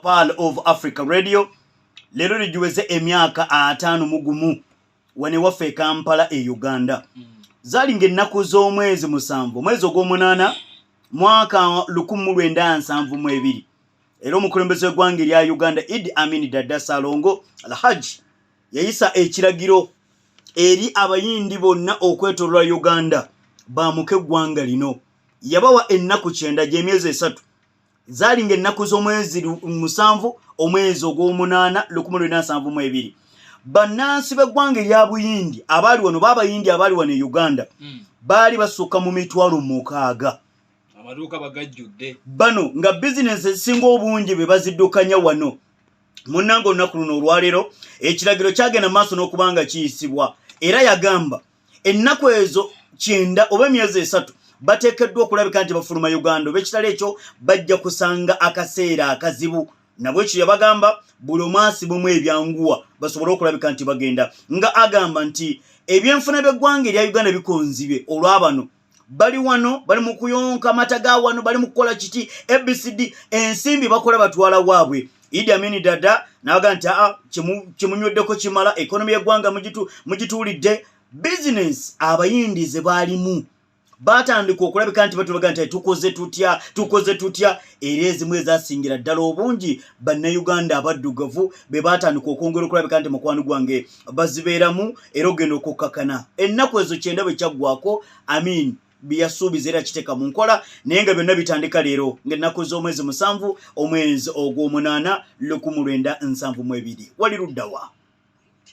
Pearl of Africa Radio. Lero lijuweze emyaka 5 wane waffe Kampala e Uganda. Zalinga ennaku z'omwezi 7 mwezi ogw'omunaana mwaka 1972. Era omukulembeze w'eggwanga erya Uganda Idd Amin Dada Salongo Alhaji yayisa ekiragiro eri abayindi bonna okwetooloola Uganda baamuke eggwanga lino. Yabawa ennaku 9 gy'emyezi 3. Zalinga ennaku z'omwezi 7 omwezi ogw'omunaana 1972. Bannansi b'eggwanga erya Buyindi abaali wano b'abayindi abaali wano e Uganda baali basukka mu mitwalo 6. Amaduuka bagajjudde. Bano nga bizinesi ezisinga obungi be baziddukanya wano. Munnange olunaku luno olwaleero ekiragiro kyagenda maaso n'okubanga kiyisibwa era yagamba ennaku ezo 9 oba emyezi 3 bateekeddwa okulabika nti bafuluma Uganda ob'ekitalo ekyo bajja kusanga akaseera akazibu. Nabwe ekyo yabagamba buli omwasi bumu ebyanguwa basobole okulabika nti bagenda. Nga agamba nti ebyenfuna by'eggwanga erya Uganda bikonzibye olw'abano bali wano bali mu kuyonka amata ga wano bali mu kukola kiti ABCD ensimbi bakola batwala waabwe. Idd Amin Dada n'aga nti kimunyweddeko kimala ekonomi y'eggwanga mugituulidde business abayindi ze baalimu batandika okulabika nti batubaga nti tukoze tutya era ezimu ezasingira ddala obungi bannayuganda abaddugavu be batandika okwongera okulabika nti mukwano gwange bazibeeramu era ogenda okukkakana. Ennaku ezo 9 bwe kyaggwako Amin byasuubiza era kiteeka mu nkola naye nga byonna bitandika leero ng'ennaku z'omwezi 7 omwezi ogw'omunaana 1972. Wali luddawa.